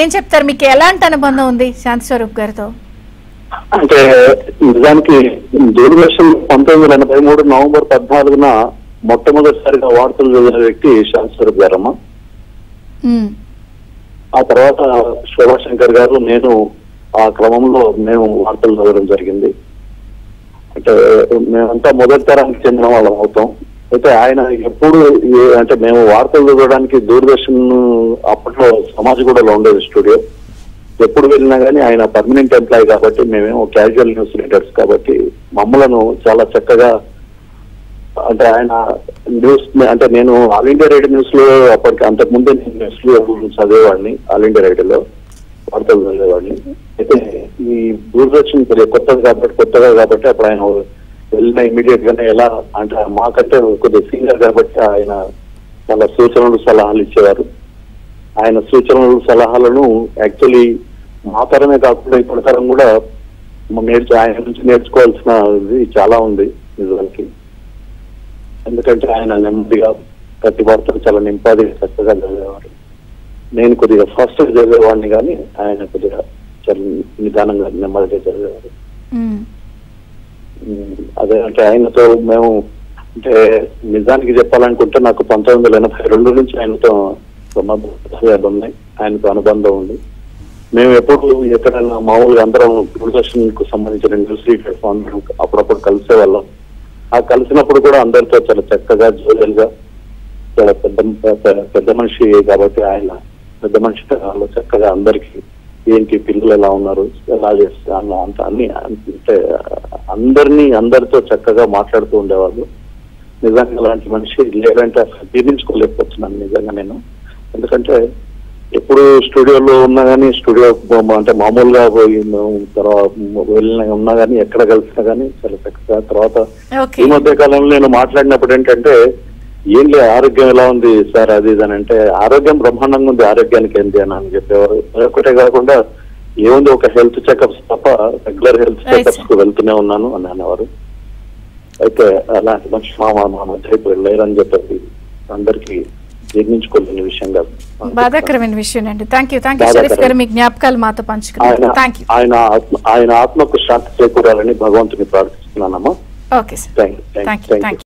ఏం చెప్తారు? మీకు ఎలాంటి అనుబంధం ఉంది శాంతి స్వరూప్ గారితో? అంటే నిజానికి దూరదర్శన్ 1983 నవంబర్ 14న మొట్టమొదటిసారిగా వార్తలు చదివిన వ్యక్తి శాంతి స్వరూప్ గారమ్మ. ఆ తర్వాత శోభాశంకర్ గారు, నేను ఆ క్రమంలో మేము వార్తలు చదవడం జరిగింది. అంటే మేమంతా మొదటి తరానికి చెందిన వాళ్ళం అవుతాం. అయితే ఆయన ఎప్పుడు అంటే మేము వార్తలు చదవడానికి దూరదర్శన్ అప్పట్లో సమాజగూడలో ఉండేది స్టూడియో. ఎప్పుడు వెళ్ళినా కానీ ఆయన పర్మనెంట్ ఎంప్లాయీ కాబట్టి, మేమేమో క్యాజువల్ న్యూస్ రీడర్స్ కాబట్టి మమ్మలను చాలా చక్కగా, అంటే ఆయన న్యూస్ అంటే నేను ఆల్ ఇండియా రేడియో న్యూస్ లో అప్పటికి అంతకుముందే నేను న్యూస్ లో చదివేవాడిని, ఆల్ ఇండియా రేడియోలో వార్తలు చదివేవాడిని. అయితే ఈ దూరదర్శన్ కొత్తగా కాబట్టి అప్పుడు ఆయన వెళ్ళిన ఇమీడియట్ గానే ఎలా అంటే మాకంటే కొద్దిగా సీనియర్ కాబట్టి ఆయన చాలా సూచనలు సలహాలు ఇచ్చేవారు. ఆయన సూచనలు సలహాలను యాక్చువల్లీ మా తరమే కాకుండా ఇప్పటి తరం కూడా ఆయన నుంచి నేర్చుకోవాల్సినది చాలా ఉంది నిజానికి. ఎందుకంటే ఆయన నెమ్మదిగా ప్రతి వార్తలు చాలా నింపాదిగా చక్కగా చదివేవారు. నేను కొద్దిగా ఫాస్ట్ చదివేవాడిని కానీ ఆయన కొద్దిగా చాలా నిదానంగా నెమ్మదిగా చదివేవారు. అదే అంటే ఆయనతో మేము అంటే నిజానికి చెప్పాలనుకుంటే నాకు 1982 నుంచి ఆయనతో ఉన్నాయి, ఆయనతో అనుబంధం ఉంది. మేము ఎప్పుడు ఎక్కడైనా మామూలుగా అందరం దూరదర్శన్ కు సంబంధించిన న్యూస్ రీడర్స్ అందరం అప్పుడప్పుడు కలిసే వాళ్ళం. ఆ కలిసినప్పుడు కూడా అందరితో చాలా చక్కగా జోలిగా, చాలా పెద్ద మనిషి కాబట్టి ఆయన పెద్ద మనిషి చక్కగా అందరికి ఏంటి పిల్లలు ఎలా ఉన్నారు, ఎలా చేస్తాను అంత అన్ని అంటే అందరితో చక్కగా మాట్లాడుతూ ఉండేవాళ్ళు. నిజంగా అలాంటి మనిషి లేదంటే అసలు జీర్ణించుకోలేకపోతున్నాను నిజంగా నేను. ఎందుకంటే ఎప్పుడు స్టూడియోలో ఉన్నా కానీ, స్టూడియో అంటే మామూలుగా వెళ్ళిన ఉన్నా కానీ, ఎక్కడ కలిసినా కానీ చాలా చక్కగా. తర్వాత ఈ మధ్య కాలంలో నేను మాట్లాడినప్పుడు ఏంటంటే ఏం లేదు ఆరోగ్యం ఎలా ఉంది సార్ అది ఇది అని అంటే, ఆరోగ్యం బ్రహ్మాండంగా ఉంది, ఆరోగ్యానికి ఏంటి అని చెప్పేవారు. ఒకటే కాకుండా ఏముంది ఒక హెల్త్ చెకప్స్ తప్ప రెగ్యులర్ హెల్త్ చెకప్స్ కు వెళ్తూనే ఉన్నాను అని అనేవారు. అయితే అలాంటి మనిషి మా మధ్య ఇప్పుడు లేరని చెప్పి అందరికి జీర్ణించుకోలేని విషయం కాదు, బాధాకరమైన విషయం అండి. థ్యాంక్ యూ షరీఫ్ గారు, మీ జ్ఞాపకాలు మాతో పంచుకున్నారు. ఆయన ఆత్మకు శాంతి చేకూరాలని భగవంతుని ప్రార్థిస్తున్నానమ్మా. Okay sir, thank you.